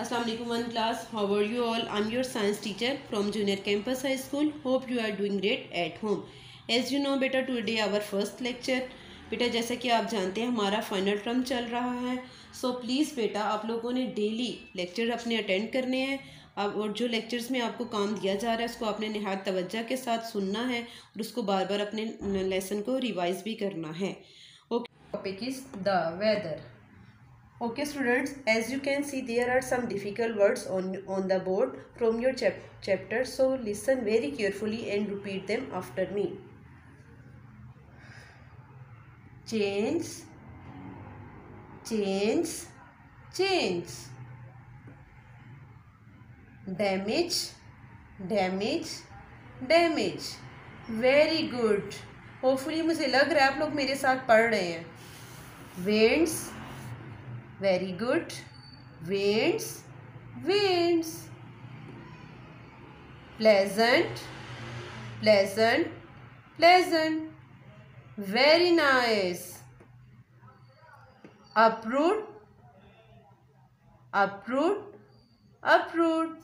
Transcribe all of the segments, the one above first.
Assalamu alaikum one class. How are you all? I'm your science teacher from Junior Campus High School. Hope you are doing great at home. As you know बेटा, today our first lecture. बेटा जैसा कि आप जानते हैं हमारा final term चल रहा है. सो प्लीज़ बेटा आप लोगों ने डेली लेक्चर अपने अटेंड करने हैं. अब और जो लेक्चर्स में आपको काम दिया जा रहा है उसको आपने निहायत तवज्जो के साथ सुनना है और उसको बार बार अपने लेसन को रिवाइज भी करना है. Okay, topic is the weather. Okay students, as you can see there are some difficult words on the board from your chapter, so listen very carefully and repeat them after me. Change, change, change. Damage, damage, damage. Very good. Hopefully मुझे लग रहा है आप लोग मेरे साथ पढ़ रहे हैं. Winds, very good. Winds, winds. Pleasant, pleasant, pleasant. Very nice. Uproot, uproot, uproot.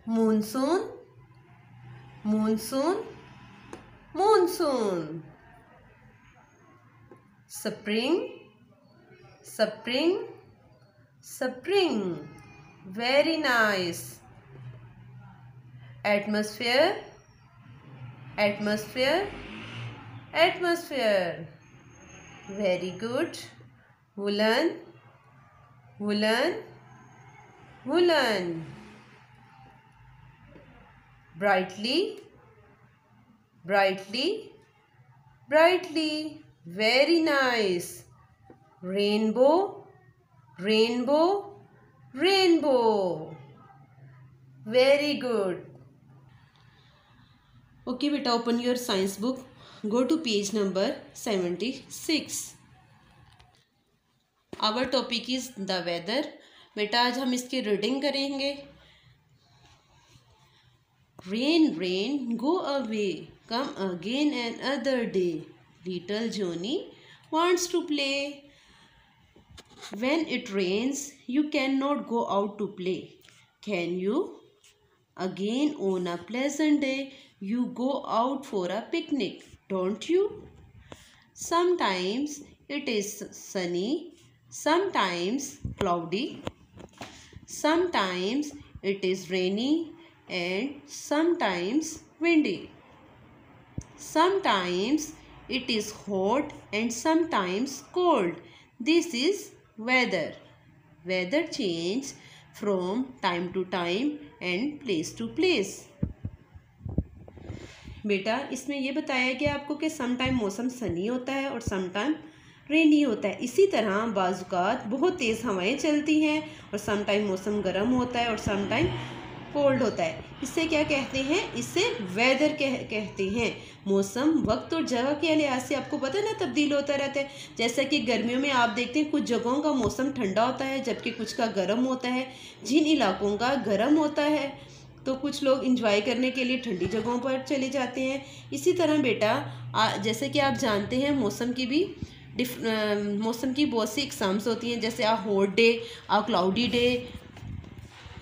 Monsoon, monsoon, monsoon. Spring, spring, spring. Very nice. Atmosphere, atmosphere, atmosphere. Very good. Woolen, woolen, woolen. Brightly, brightly, brightly. Very nice. Rainbow, rainbow, rainbow. Very good. Okay beta, open your science book. Go to page number 76. Our topic is the weather. बेटा आज हम इसकी reading करेंगे. Rain, rain, go away, come again another day. Little Johnny wants to play. When it rains, you cannot go out to play, can you? Again on a pleasant day, you go out for a picnic, don't you? Sometimes it is sunny, sometimes cloudy, sometimes it is rainy and sometimes windy. Sometimes it is hot and sometimes cold. This is weather. Weather change from time to time and place to place. बेटा इसमें ये बताया गया आपको कि some time मौसम सनी होता है और सम टाइम रेनी होता है. इसी तरह बाज़-औक़ात बहुत तेज़ हवाएं चलती हैं और सम टाइम मौसम गर्म होता है और सम टाइम कोल्ड होता है. इससे क्या कहते हैं? इससे वेदर कहते हैं. मौसम वक्त और जगह के लिहाज से आपको पता है ना तब्दील होता रहता है. जैसा कि गर्मियों में आप देखते हैं कुछ जगहों का मौसम ठंडा होता है जबकि कुछ का गर्म होता है. जिन इलाकों का गर्म होता है तो कुछ लोग इंजॉय करने के लिए ठंडी जगहों पर चले जाते हैं. इसी तरह बेटा जैसे कि आप जानते हैं मौसम की बहुत सी इकसाम्स होती हैं. जैसे a hot day, a cloudy day,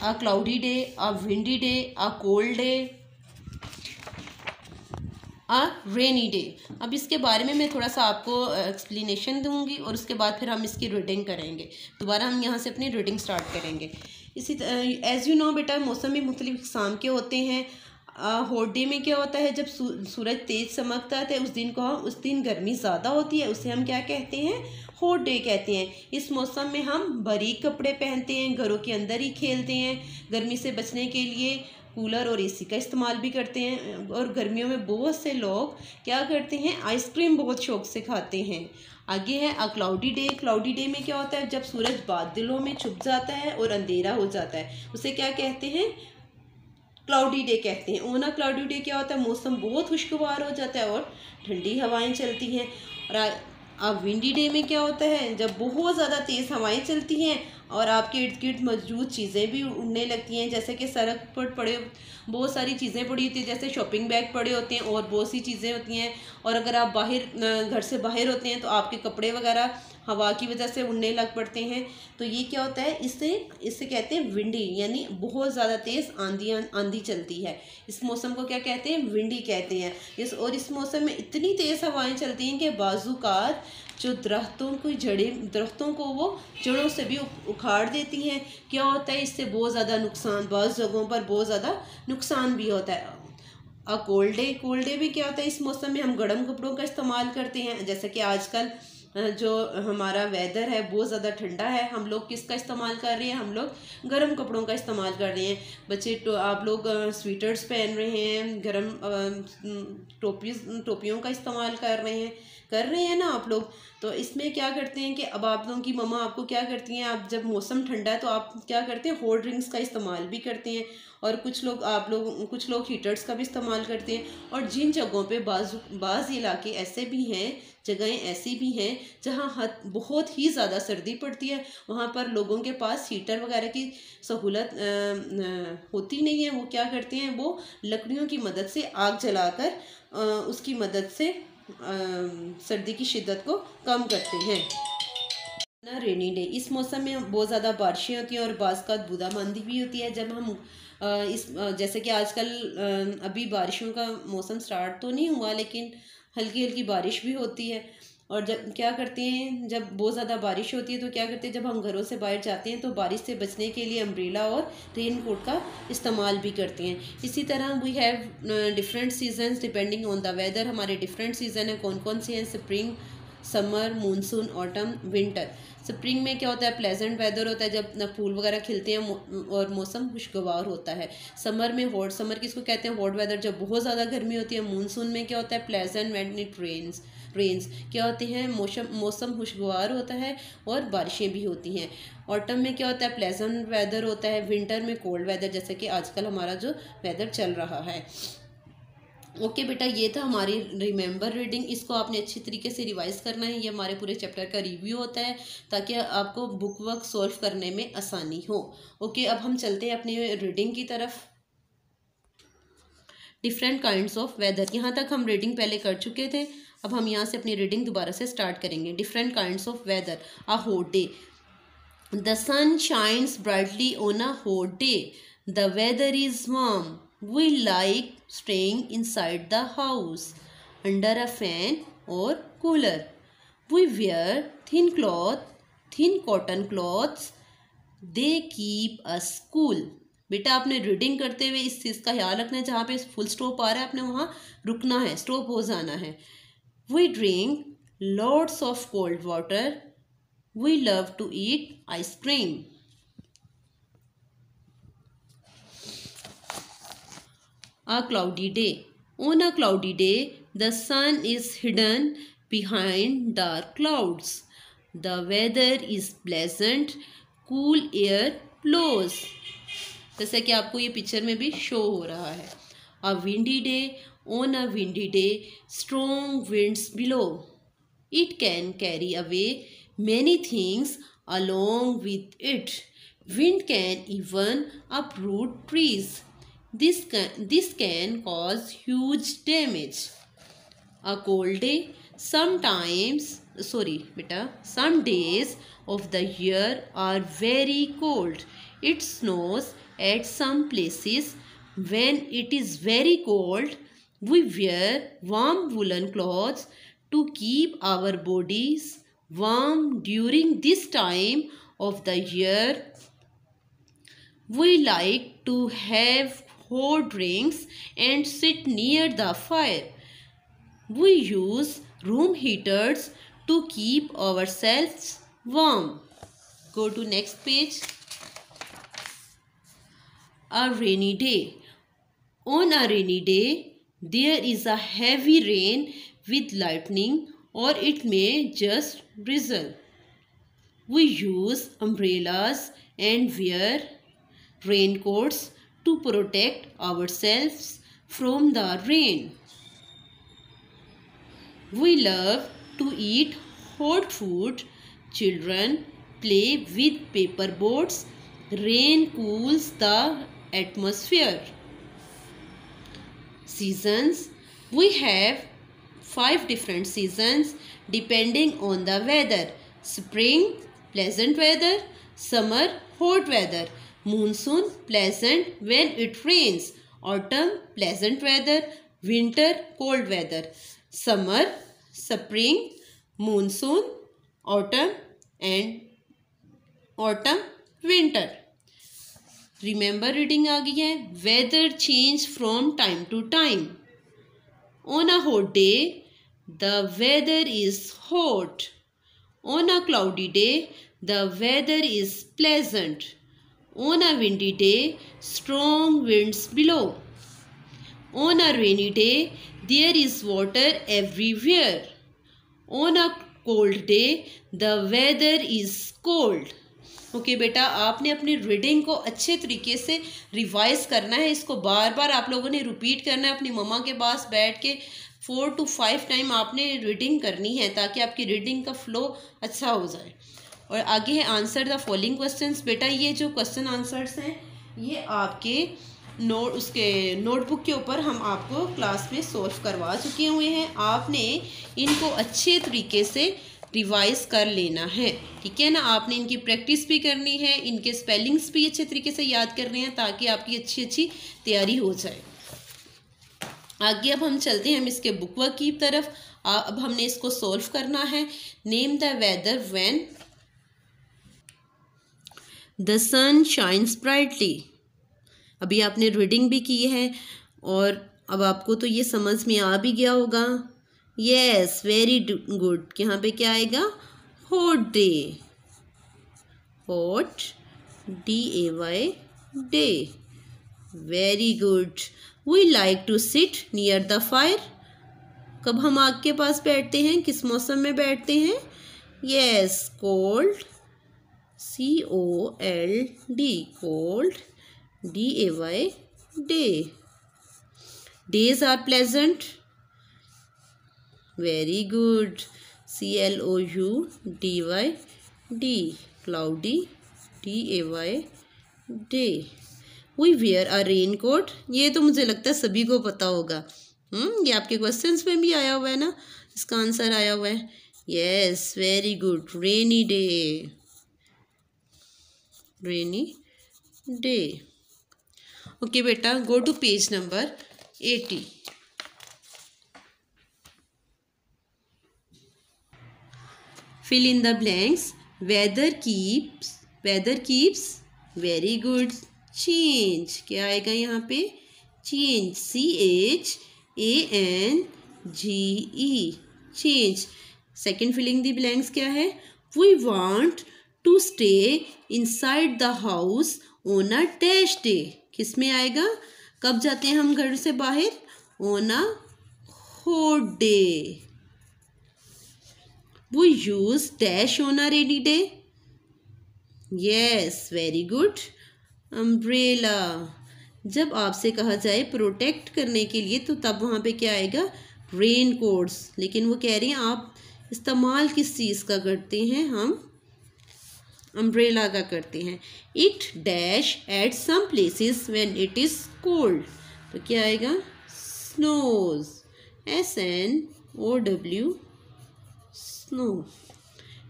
a cloudy day, a windy day, a cold day, a rainy day. अब इसके बारे में मैं थोड़ा सा आपको एक्सप्लेनेशन दूंगी और उसके बाद फिर हम इसकी रीडिंग करेंगे. दोबारा हम यहाँ से अपनी रीडिंग स्टार्ट करेंगे. इसी एज़ यू नो बेटा मौसम भी मुख्तलिफ किस्म के होते हैं. हॉट डे में क्या होता है? जब सूरज तेज़ चमकता है उस दिन गर्मी ज़्यादा होती है, उसे हम क्या कहते हैं? हॉट डे कहते हैं. इस मौसम में हम बारीक कपड़े पहनते हैं, घरों के अंदर ही खेलते हैं. गर्मी से बचने के लिए कूलर और एसी का इस्तेमाल भी करते हैं. और गर्मियों में बहुत से लोग क्या करते हैं? आइसक्रीम बहुत शौक़ से खाते हैं. आगे है a cloudy day. Cloudy day में क्या होता है? जब सूरज बादलों में छुप जाता है और अंधेरा हो जाता है, उसे क्या कहते हैं? क्लाउडी डे कहते हैं. ओना क्लाउडी डे क्या होता है? मौसम बहुत खुशगवार हो जाता है और ठंडी हवाएं चलती हैं. और अब विंडी डे में क्या होता है? जब बहुत ज़्यादा तेज़ हवाएं चलती हैं और आपके इर्द गिर्द मौजूद चीज़ें भी उड़ने लगती हैं. जैसे कि सड़क पर पड़े बहुत सारी चीज़ें पड़ी होती हैं, जैसे शॉपिंग बैग पड़े होते हैं और बहुत सी चीज़ें होती हैं और अगर आप बाहर घर से बाहर होते हैं तो आपके कपड़े वगैरह हवा की वजह से उड़ने लग पड़ते हैं। तो ये क्या होता है, इससे कहते हैं विंडी, यानी बहुत ज़्यादा तेज़ आंधी चलती है। इस मौसम को क्या कहते हैं, विंडी कहते हैं। और इस मौसम में इतनी तेज़ हवाएं चलती हैं कि बाज़ूकात जो दरख्तों को वो जड़ों से भी उखाड़ देती हैं। क्या होता है, इससे बहुत ज़्यादा नुकसान, बाज़ जगहों पर बहुत ज़्यादा नुकसान भी होता है। कोल्ड डे भी क्या होता है, इस मौसम में हम गर्म कपड़ों का इस्तेमाल करते हैं। जैसे कि आजकल जो हमारा वेदर है बहुत ज़्यादा ठंडा है, हम लोग किसका इस्तेमाल कर रहे हैं, हम लोग गर्म कपड़ों का इस्तेमाल कर रहे हैं। बच्चे तो आप लोग स्वेटर्स पहन रहे हैं, गर्म टोपियों का इस्तेमाल कर रहे हैं ना आप लोग। तो इसमें क्या करते हैं कि अब आप लोगों की मम्मा आपको क्या करती हैं, आप जब मौसम ठंडा है तो आप क्या करते हैं, कोल्ड ड्रिंक्स का इस्तेमाल भी करते हैं। और कुछ लोग हीटर्स का भी इस्तेमाल करते हैं। और जिन जगहों पे बाज़ इलाके ऐसे भी हैं, जगहें ऐसी भी हैं जहाँ बहुत ही ज़्यादा सर्दी पड़ती है, वहाँ पर लोगों के पास हीटर वगैरह की सहूलत होती नहीं है। वो क्या करते हैं, वो लकड़ियों की मदद से आग जलाकर उसकी मदद से सर्दी की शिद्दत को कम करते हैं ना। रेनी डे, इस मौसम में बहुत ज़्यादा बारिशें होती हैं और बाज़ का बूंदाबांदी भी होती है। जब हम जैसे कि आजकल अभी बारिशों का मौसम स्टार्ट तो नहीं हुआ, लेकिन हल्की हल्की बारिश भी होती है। और जब क्या करते हैं, जब बहुत ज़्यादा बारिश होती है तो क्या करते हैं, जब हम घरों से बाहर जाते हैं तो बारिश से बचने के लिए अम्ब्रेला और रेन कोट का इस्तेमाल भी करते हैं। इसी तरह we have different seasons depending on the weather. हमारे डिफरेंट सीज़न हैं, कौन कौन से हैं, spring, summer, monsoon, autumn, winter. Spring में क्या होता है, प्लेजेंट वेदर होता है, जब फूल वगैरह खिलते हैं और मौसम खुशगवार होता है। समर में हॉट, समर किसको कहते हैं, हॉट वेदर, जब बहुत ज़्यादा गर्मी होती है। मानसून में क्या होता है, प्लेजेंट व्हेन इट रेन्स क्या होते हैं, मौसम खुशगवार होता है और बारिशें भी होती हैं। ऑटम में क्या होता है, प्लेजेंट वेदर होता है। विंटर में कोल्ड वेदर, जैसे कि आजकल हमारा जो वेदर चल रहा है। ओके बेटा, ये था हमारी रिमेंबर रीडिंग। इसको आपने अच्छी तरीके से रिवाइज करना है। ये हमारे पूरे चैप्टर का रिव्यू होता है ताकि आपको बुक वर्क सॉल्व करने में आसानी हो। ओके, अब हम चलते हैं अपनी रीडिंग की तरफ। डिफरेंट काइंड्स ऑफ वेदर, यहाँ तक हम रीडिंग पहले कर चुके थे। अब हम यहाँ से अपनी रीडिंग दोबारा से स्टार्ट करेंगे। Different kinds of weather. A hot day, the sun shines brightly on a hot day, the weather is warm, we like staying inside the house under a fan or cooler. We wear thin cotton clothes. They keep us cool. बेटा आपने reading करते हुए इस चीज़ का ख्याल रखना है, जहाँ पे फुल स्टॉप आ रहा है आपने वहाँ रुकना है, स्टॉप हो जाना है। We drink lots of cold water. We love to eat ice cream. A cloudy day. On a cloudy day, the sun is hidden behind dark clouds. The weather is pleasant. Cool air blows. जैसे कि आपको ये picture में भी show हो रहा है। A windy day. On a windy day, strong winds blow. It can carry away many things along with it. Wind can even uproot trees. This can cause huge damage. A cold day. Some days of the year are very cold. It snows at some places. When it is very cold, we wear warm woolen clothes to keep our bodies warm during this time of the year. We like to have hot drinks and sit near the fire. We use room heaters to keep ourselves warm. Go to next page. A rainy day. On a rainy day, there is a heavy rain with lightning, or it may just drizzle. We use umbrellas and wear raincoats to protect ourselves from the rain. We love to eat hot food. Children play with paper boats. Rain cools the atmosphere. Seasons. We have 5 different seasons depending on the weather. Spring, pleasant weather. Summer, hot weather. Monsoon, pleasant when it rains. Autumn, pleasant weather. Winter, cold weather. Summer, spring, monsoon, autumn winter. Remember reading आ गई है. Weather change from time to time. On a hot day, the weather is hot. On a cloudy day, the weather is pleasant. On a windy day, strong winds blow. On a rainy day, there is water everywhere. On a cold day, the weather is cold. Okay बेटा, आपने अपनी reading को अच्छे तरीके से revise करना है. इसको बार बार आप लोगों ने रिपीट करना है. अपनी मम्मा के पास बैठ के 4 to 5 टाइम आपने रीडिंग करनी है ताकि आपकी रीडिंग का फ्लो अच्छा हो जाए. और आगे है आंसर द फॉलोइंग क्वेश्चंस. बेटा ये जो क्वेश्चन आंसर्स हैं ये आपके नोटबुक के ऊपर हम आपको क्लास में सॉल्व करवा चुके हुए हैं. आपने इनको अच्छे तरीके से रिवाइज कर लेना है. ठीक है ना. आपने इनकी प्रैक्टिस भी करनी है, इनके स्पेलिंग्स भी अच्छे तरीके से याद करने हैं ताकि आपकी अच्छी अच्छी तैयारी हो जाए. आगे अब हम चलते हैं हम इसके बुक वर्क की तरफ. अब हमने इसको सॉल्व करना है. Name the weather when the sun shines brightly. अभी आपने रीडिंग भी की है और अब आपको तो ये समझ में आ भी गया होगा. Yes, very good. यहाँ पे क्या आएगा? Hot day. Hot, DAY, day. Very good. We like to sit near the fire. कब हम आग के पास बैठते हैं? किस मौसम में बैठते हैं? Yes, cold. COLD, cold. DAY, day. Days are pleasant. Very good. CLOUDY, D. Cloudy. DAY, day. We wear a raincoat. ये तो मुझे लगता है सभी को पता होगा. ये आपके क्वेश्चंस में भी आया हुआ है ना. इसका आंसर आया हुआ है. Yes, very good. Rainy day. Rainy day. Okay बेटा, go to page number 80. Fill in the blanks. Weather keeps. Very good. Change. क्या आएगा यहाँ पे? Change. CHANGE. Change. Second filling the blanks क्या है? We want to stay inside the house on a dash day. किस में आएगा? कब जाते हैं हम घर से बाहर? On a hot day. We use dash on a rainy day. Yes, very good. Umbrella. जब आपसे कहा जाए प्रोटेक्ट करने के लिए तो तब वहाँ पे क्या आएगा? Rain quotes. लेकिन वो कह रही हैं आप इस्तेमाल किस चीज़ का करते हैं? हम अम्ब्रेला का करते हैं. It dash at some places when it is cold. तो क्या आएगा? Snows. SNOW, snow.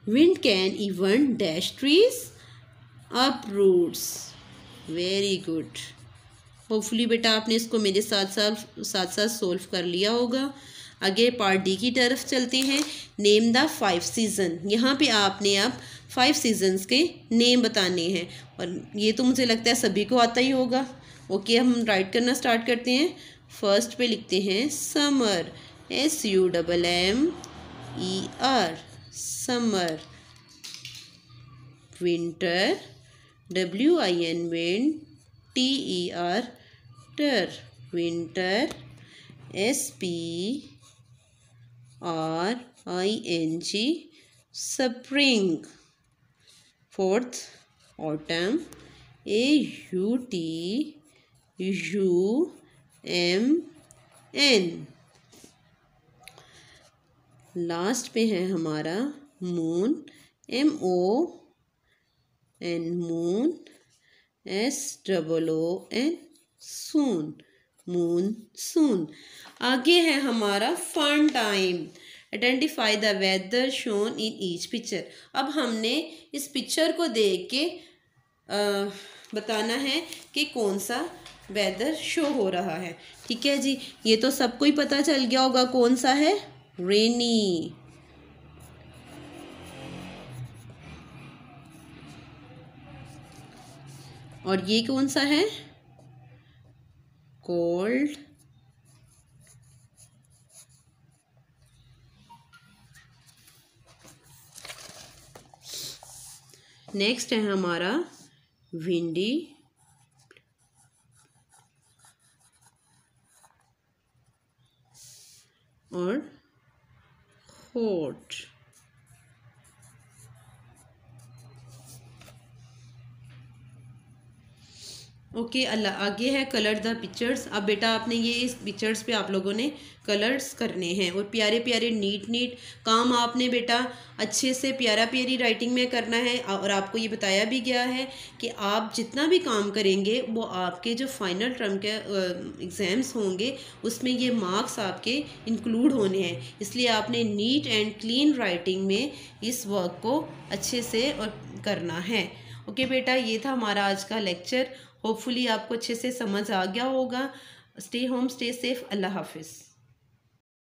Wind can even dash trees, uproots. Very good. Hopefully बेटा आपने इसको मेरे साथ सोल्व कर लिया होगा. आगे पार्ट डी की तरफ चलते हैं. Name the 5 season. यहाँ पे आपने अब 5 सीजन्स के नेम बताने हैं और ये तो मुझे लगता है सभी को आता ही होगा. ओके, हम राइट करना स्टार्ट करते हैं. फर्स्ट पे लिखते हैं summer. SUMMER, summer. Winter. WIN, TER, टर. Winter. SPRING, spring. Fourth autumn. AUTUMN. Last पे है हमारा moon. MON, moon. SOON, soon. Monsoon. आगे है हमारा fun time. Identify the weather shown in each picture. अब हमने इस पिक्चर को देख के बताना है कि कौन सा वेदर शो हो रहा है। ठीक है जी, ये तो सबको ही पता चल गया होगा कौन सा है, रेनी। और ये कौन सा है, कोल्ड। नेक्स्ट है हमारा विंडी और हॉट। ओके अल्लाह। आगे है कलर द पिक्चर्स। अब बेटा आपने ये इस पिक्चर्स पे आप लोगों ने कलर्स करने हैं और प्यारे प्यारे नीट काम आपने बेटा अच्छे से प्यारा प्यारी राइटिंग में करना है। और आपको ये बताया भी गया है कि आप जितना भी काम करेंगे वो आपके जो फाइनल टर्म के एग्ज़ाम्स होंगे उसमें ये मार्क्स आपके इंक्लूड होने हैं। इसलिए आपने नीट एंड क्लीन राइटिंग में इस वर्क को अच्छे से और करना है। ओके बेटा, ये था हमारा आज का लेक्चर। होपफुली आपको अच्छे से समझ आ गया होगा। Stay home, stay safe. अल्लाह हाफिज़।